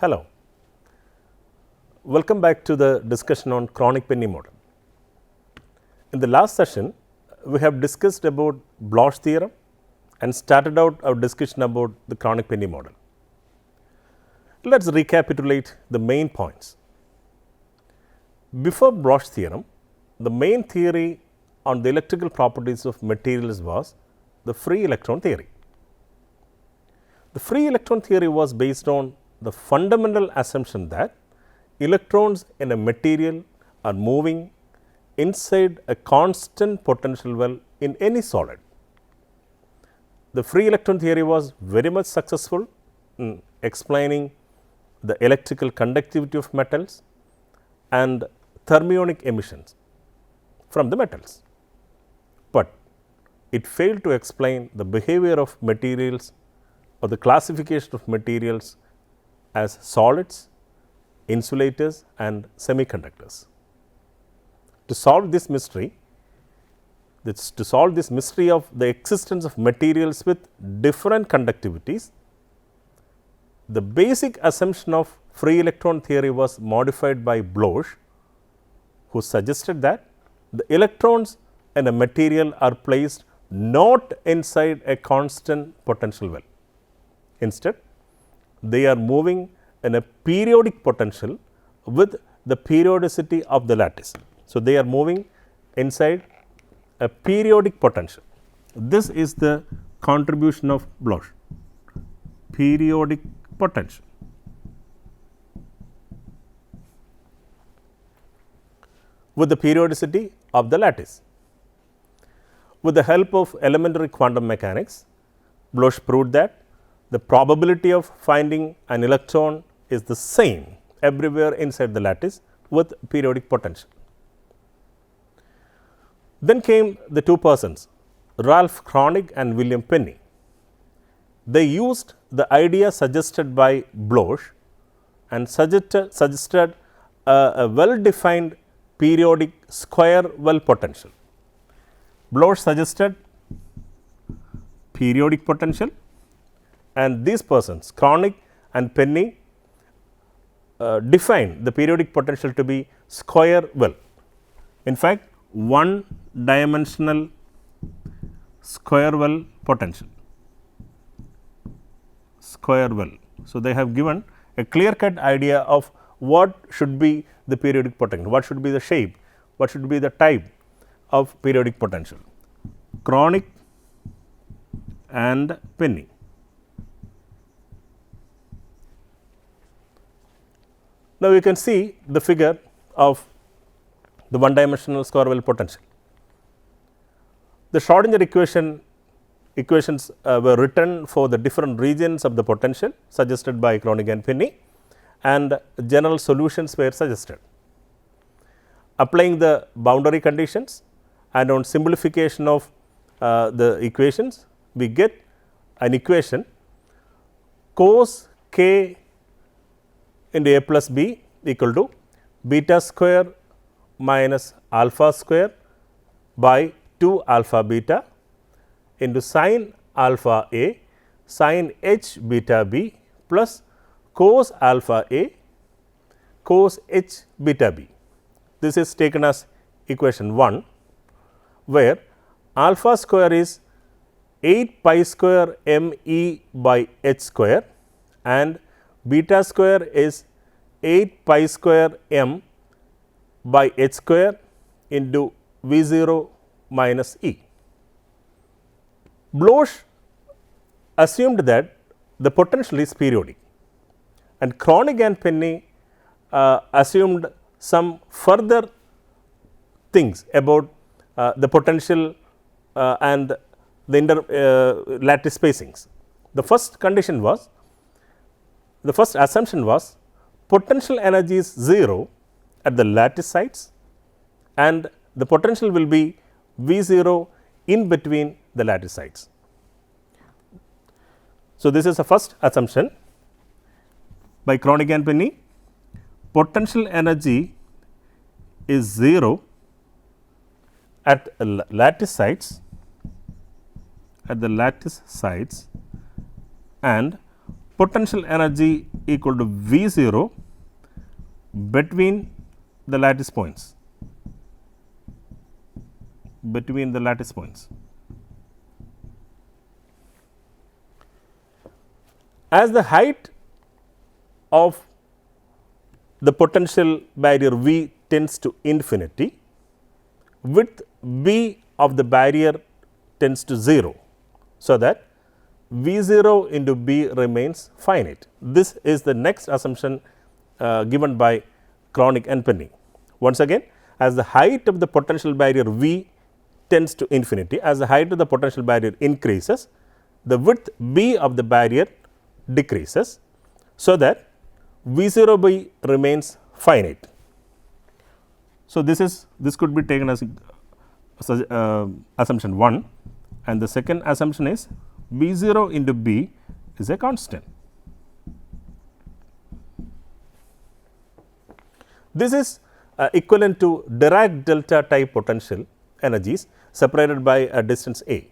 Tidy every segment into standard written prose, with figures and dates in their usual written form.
Hello, welcome back to the discussion on Kronig-Penney model. In the last session, we have discussed about Bloch theorem and started out our discussion about the Kronig-Penney model. Let us recapitulate the main points. Before Bloch theorem, the main theory on the electrical properties of materials was the free electron theory. The free electron theory was based on the fundamental assumption that electrons in a material are moving inside a constant potential well in any solid. The free electron theory was very much successful in explaining the electrical conductivity of metals and thermionic emissions from the metals, but it failed to explain the behavior of materials or the classification of materials as solids, insulators and semiconductors. To solve this mystery, of the existence of materials with different conductivities, the basic assumption of free electron theory was modified by Bloch, who suggested that the electrons in a material are placed not inside a constant potential well. Instead, they are moving in a periodic potential with the periodicity of the lattice. So, they are moving inside a periodic potential. This is the contribution of Bloch, periodic potential. With the periodicity of the lattice. With the help of elementary quantum mechanics, Bloch proved that the probability of finding an electron is the same everywhere inside the lattice with periodic potential. Then came the two persons, Ralph Kronig and William Penney. They used the idea suggested by Bloch and suggested a well-defined periodic square well potential. Bloch suggested periodic potential, and these persons, Kronig and Penney, defined the periodic potential to be square well. In fact, one dimensional square well potential, square well. So, they have given a clear cut idea of what should be the periodic potential, what should be the shape, what should be the type of periodic potential. Kronig and Penney. Now, you can see the figure of the one dimensional square well potential. The Schrodinger equations were written for the different regions of the potential suggested by Kronig and Penney, and general solutions were suggested. Applying the boundary conditions and on simplification of the equations, we get an equation cos k into a plus b equal to beta square minus alpha square by 2 alpha beta into sin alpha a sin h beta b plus cos alpha a cos h beta b. This is taken as equation 1, where alpha square is 8 pi square m e by h square and beta square is 8 pi square m by h square into V 0 minus E. Bloch assumed that the potential is periodic, and Kronig and Penney assumed some further things about the potential and the lattice spacings. The first assumption was potential energy is 0 at the lattice sites, and the potential will be V 0 in between the lattice sites. So, this is the first assumption by Kronig and Penney. Potential energy is 0 at lattice sites, and potential energy equal to V 0 between the lattice points, As the height of the potential barrier V tends to infinity, width B of the barrier tends to 0. So, that V 0 into B remains finite. This is the next assumption given by Kronig and Penny. Once again, as the height of the potential barrier V tends to infinity, as the height of the potential barrier increases, the width B of the barrier decreases. So, that V 0 by remains finite. So, this could be taken as assumption 1, and the second assumption is V 0 into B is a constant. This is equivalent to Dirac delta type potential energies separated by a distance a.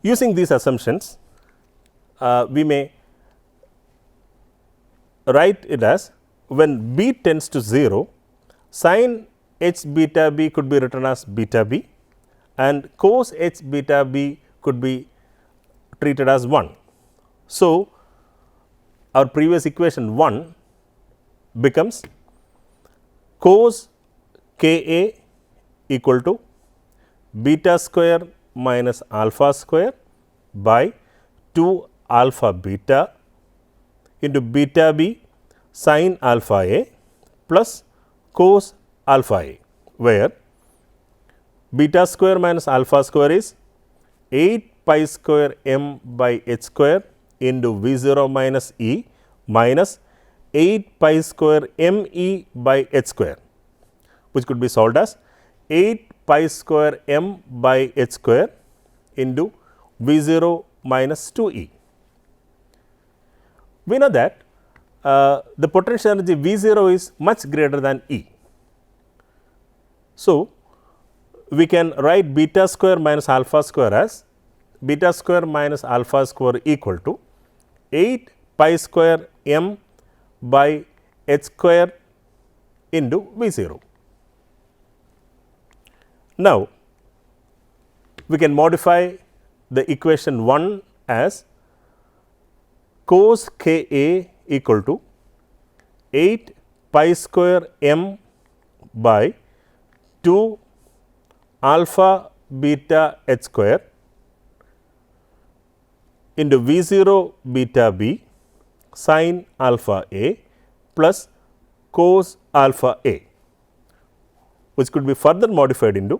Using these assumptions, we may write it as when B tends to 0, sin h beta b could be written as beta b and cos h beta b could be treated as 1. So, our previous equation 1 becomes cos k a equal to beta square minus alpha square by 2 alpha beta into beta b sin alpha a plus cos alpha a, where beta square minus alpha square is 8 pi square m by h square into V 0 minus e minus 8 pi square m e by h square, which could be solved as 8 pi square m by h square into V 0 minus 2 e. We know that the potential energy V 0 is much greater than E. So, we can write beta square minus alpha square as beta square minus alpha square equal to 8 pi square m by h square into V 0. Now, we can modify the equation 1 as cos k a equal to 8 pi square m by 2 alpha beta h square into V 0 beta b sin alpha a plus cos alpha a, which could be further modified into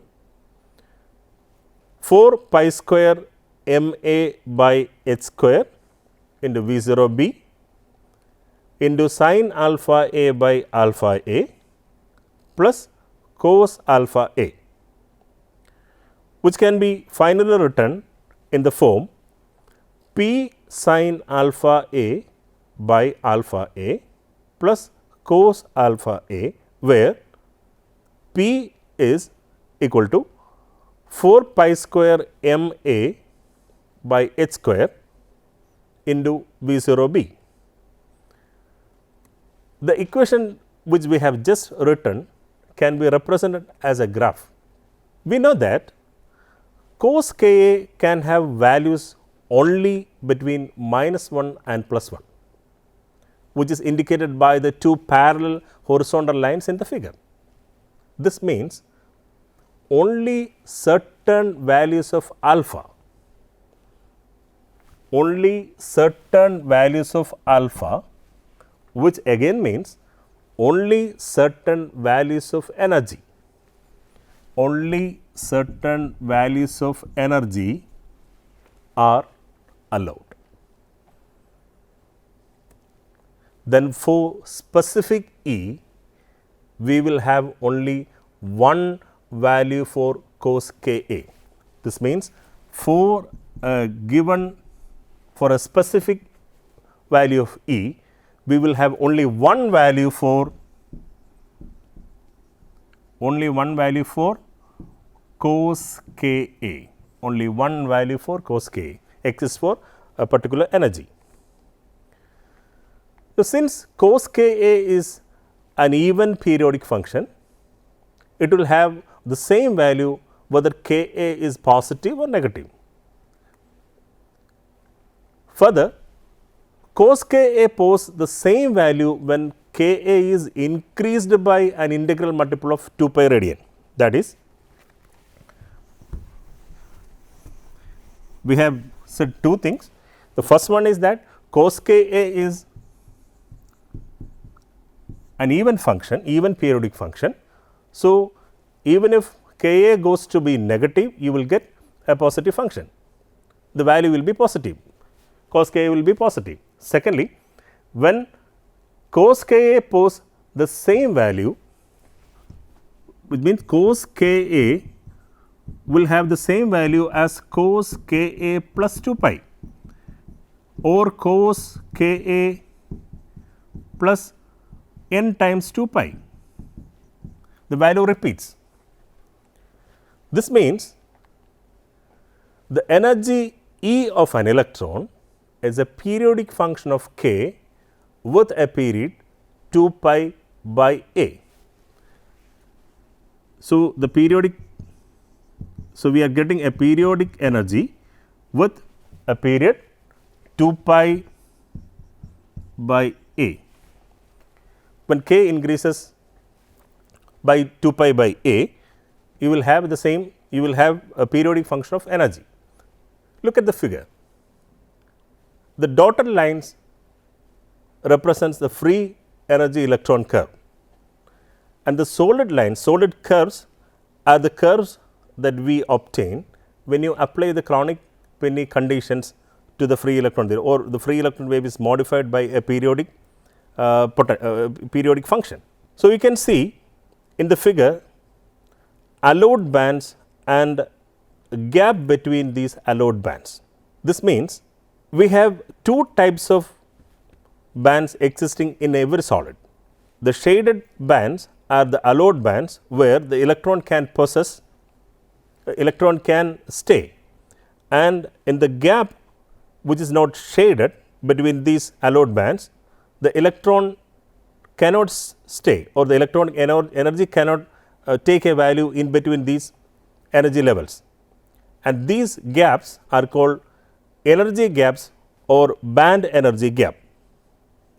4 pi square m a by h square into V 0 b into sin alpha a by alpha a plus cos alpha a, which can be finally written in the form p sin alpha a by alpha a plus cos alpha a, where p is equal to 4 pi square m a by h square into V 0 b. The equation which we have just written can be represented as a graph. We know that cos k a can have values only between minus 1 and plus 1, which is indicated by the two parallel horizontal lines in the figure. This means only certain values of alpha, which again means only certain values of energy, are allowed. Then for specific E, we will have only one value for cos k a. This means for a specific value of E, we will have only one value for cos k a, exists for a particular energy. So, since cos k A is an even periodic function, it will have the same value whether k A is positive or negative. Further, cos k A poses the same value when k A is increased by an integral multiple of 2 pi radian. That is, we have said two things. The first one is that cos k A is an even function, even periodic function. So, even if k A goes to be negative, you will get a positive function. The value will be positive, cos k A will be positive. Secondly, when cos k A poses the same value, which means cos k A will have the same value as cos k A plus 2 pi or cos k A plus n times 2 pi. The value repeats. This means the energy E of an electron is a periodic function of k with a period 2 pi by A. So, the periodic, so we are getting a periodic energy with a period 2 pi by A. When k increases by 2 pi by A, you will have the same, you will have a periodic function of energy. Look at the figure. The dotted lines represents the free energy electron curve, and the solid lines, solid curves are the curves that we obtain when you apply the Kronig-Penney conditions to the free electron wave, or the free electron wave is modified by a periodic periodic function. So, you can see in the figure allowed bands and gap between these allowed bands. This means we have two types of bands existing in every solid. The shaded bands are the allowed bands where the electron can possess, electron can stay, and in the gap which is not shaded between these allowed bands, the electron cannot stay, or the electron energy cannot take a value in between these energy levels, and these gaps are called energy gaps or band energy gap,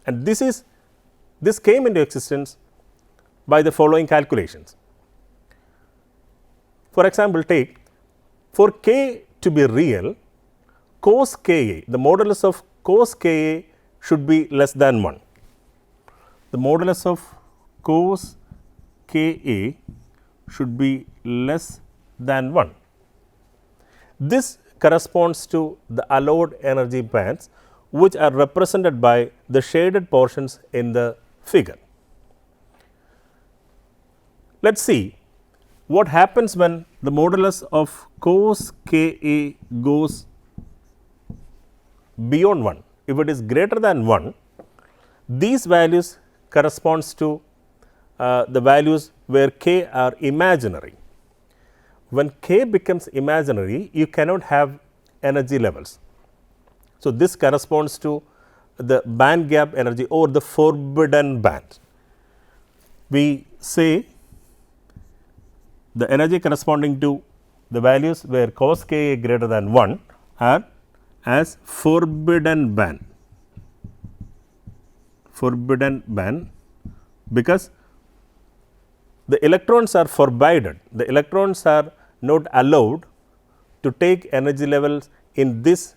and this came into existence by the following calculations. For example, take for k to be real, cos k A, the modulus of cos k A should be less than 1. The modulus of cos k A should be less than 1. This corresponds to the allowed energy bands, which are represented by the shaded portions in the figure. Let us see what happens when the modulus of cos k A goes beyond 1. If it is greater than 1, these values corresponds to the values where k are imaginary. When k becomes imaginary, you cannot have energy levels. So, this corresponds to the band gap energy or the forbidden band. We say the energy corresponding to the values where cos k A greater than 1 are as forbidden band, because the electrons are forbidden, the electrons are not allowed to take energy levels in this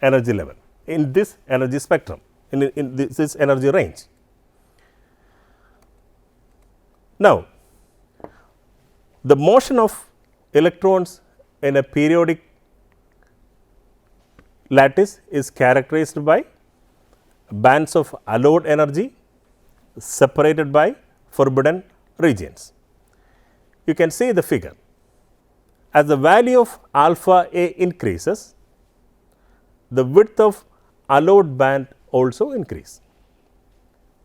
energy level, in this energy spectrum, in this energy range. Now, the motion of electrons in a periodic lattice is characterized by bands of allowed energy separated by forbidden regions. You can see the figure. As the value of alpha A increases, the width of allowed band also increase.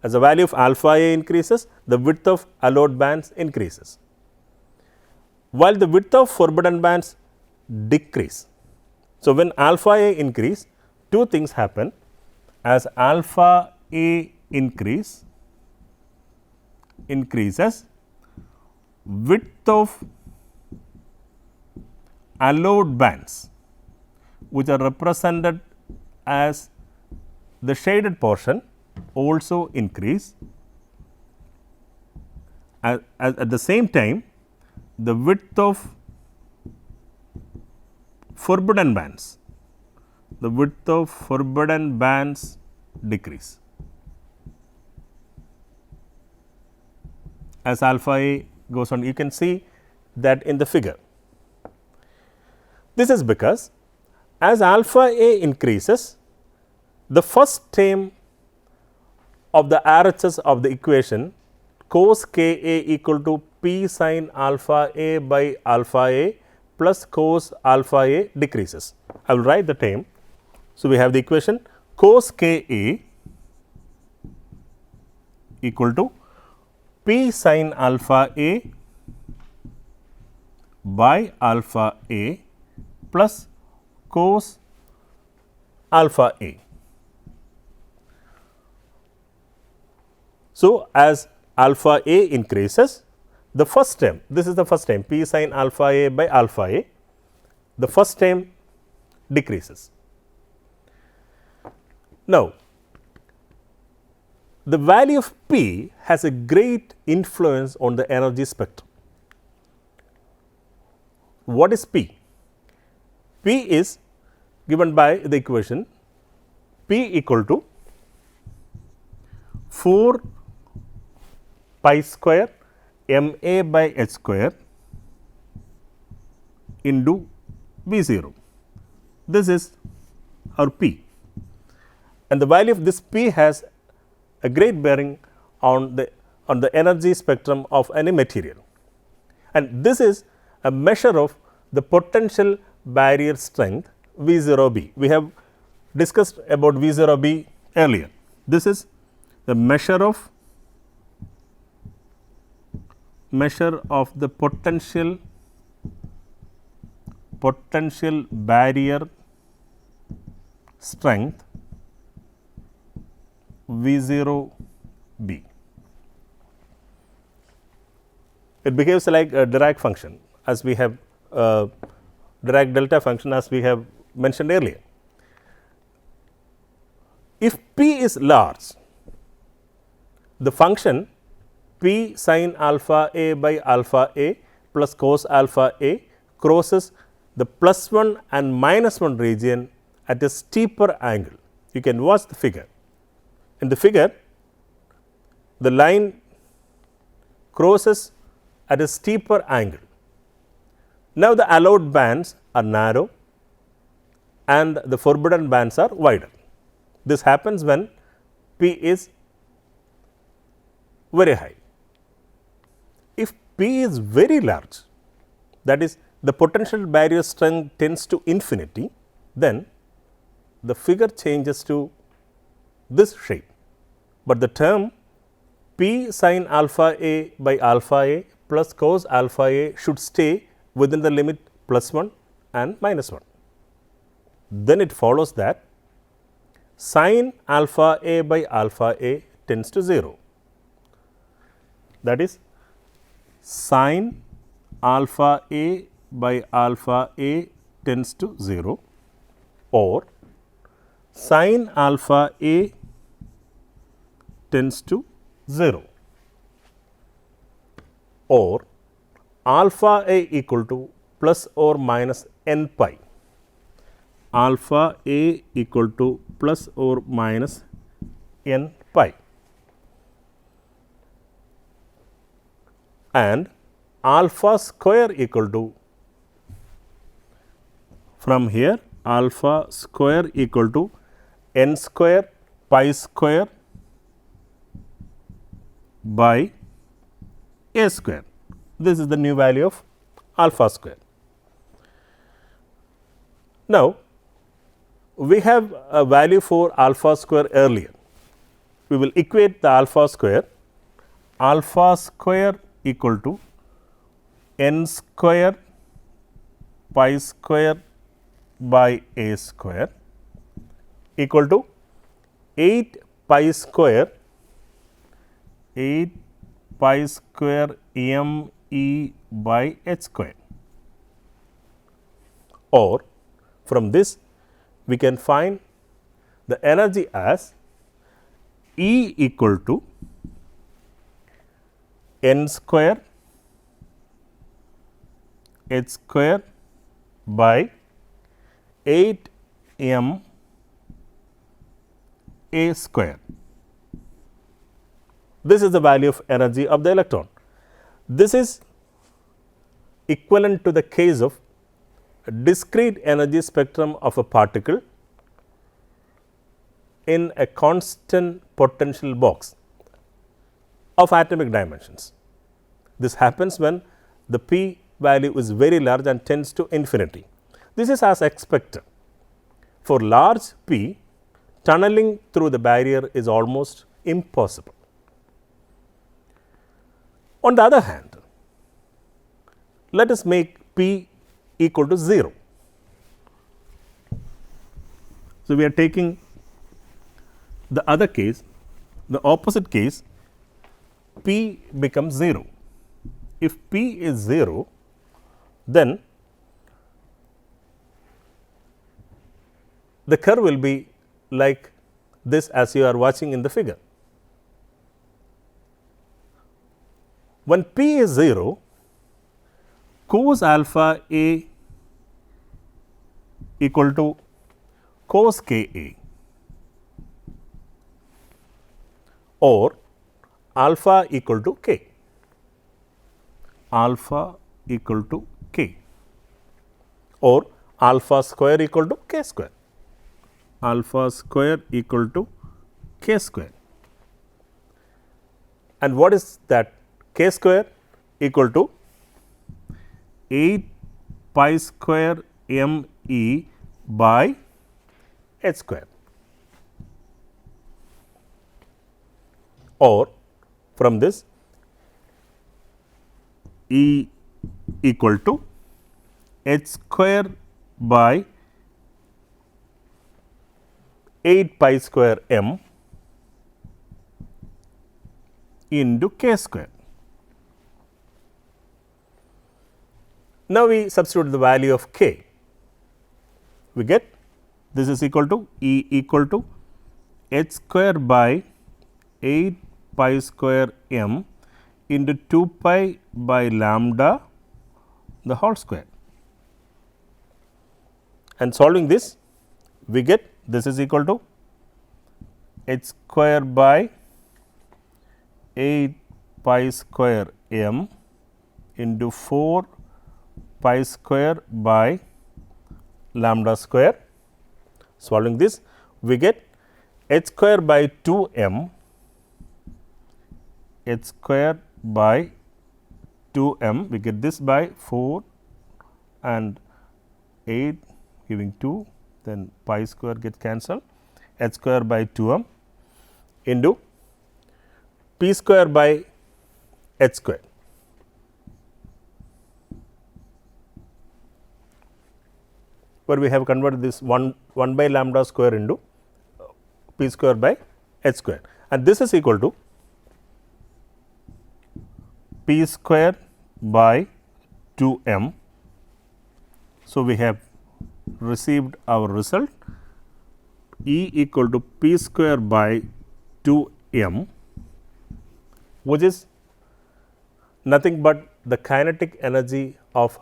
As the value of alpha A increases, the width of allowed bands increases, while the width of forbidden bands decrease. So, when alpha A increase, two things happen. As alpha A increases width of allowed bands, which are represented as the shaded portion, also increase. At the same time, the width of forbidden bands, decrease. As alpha A goes on, you can see that in the figure. This is because as alpha A increases, the first term of the RHS of the equation cos k A equal to P sin alpha A by alpha A plus cos alpha A decreases. I will write the term. So, we have the equation cos k A equal to P sin alpha A by alpha A plus cos alpha A. So, as alpha A increases, the first term, this is the first term P sin alpha A by alpha A, the first term decreases. Now, the value of P has a great influence on the energy spectrum. What is P? P is given by the equation P equal to 4 pi square m A by h square into V 0. This is our P, and the value of this P has a great bearing on the energy spectrum of any material, and this is a measure of the potential barrier strength V 0 B. We have discussed about V 0 B earlier. This is the measure of the potential barrier strength V 0 B. It behaves like a Dirac function, as we have Dirac delta function, as we have mentioned earlier. If P is large, the function P sin alpha A by alpha A plus cos alpha A crosses the +1 and -1 region at a steeper angle. You can watch the figure. In the figure, the line crosses at a steeper angle. Now, the allowed bands are narrow and the forbidden bands are wider. This happens when P is very high. If P is very large, that is, the potential barrier strength tends to infinity, then the figure changes to this shape, but the term P sin alpha A by alpha A plus cos alpha A should stay within the limit +1 and -1. Then it follows that sin alpha A by alpha A tends to 0. That is, sin alpha A by alpha A tends to 0, or sin alpha A tends to 0, or alpha A equal to plus or minus n pi, alpha A equal to plus or minus n pi, and alpha square equal to, from here, alpha square equal to n square pi square by a square. This is the new value of alpha square. Now, we have a value for alpha square earlier. We will equate the alpha square equal to n square pi square by a square equal to 8 pi square 8 pi square m e by h square, or from this we can find the energy as E equal to n square h square by 8 m a square. This is the value of energy of the electron. This is equivalent to the case of a discrete energy spectrum of a particle in a constant potential box of atomic dimensions. This happens when the p value is very large and tends to infinity. This is as expected. For large p, tunneling through the barrier is almost impossible. On the other hand, let us make p equal to 0. So, we are taking the other case, the opposite case, p becomes 0. If p is 0, then the curve will be like this as you are watching in the figure. When p is 0, cos alpha a equal to cos k a, or alpha equal to k, alpha equal to k, or alpha square equal to k square, alpha square equal to k square. And what is that? K square equal to 8 pi square m e by h square, or from this E equal to h square by 8 pi square m into k square. Now, we substitute the value of k. We get this is equal to E equal to h square by 8 pi square m into 2 pi by lambda the whole square. And solving this, we get this is equal to h square by 8 pi square m into 4 pi square by lambda square. Solving this, we get h square by 2 m, h square by 2 m, we get this by 4 and 8 giving 2, then pi square gets cancelled, h square by 2 m into p square by h square. Where we have converted this 1 by lambda square into p square by h square, and this is equal to p square by 2 m. So, we have received our result E equal to p square by 2 m, which is nothing but the kinetic energy of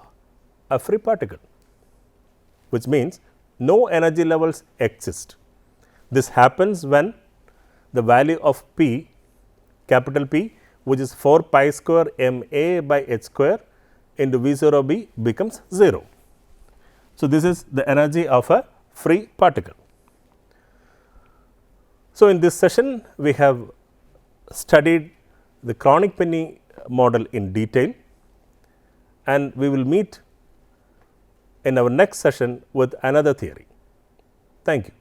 a free particle, which means no energy levels exist. This happens when the value of p, capital P, which is 4 pi square m a by h square into V 0 b becomes 0. So, this is the energy of a free particle. So, in this session we have studied the Kronig-Penney model in detail, and we will meet in our next session with another theory. Thank you.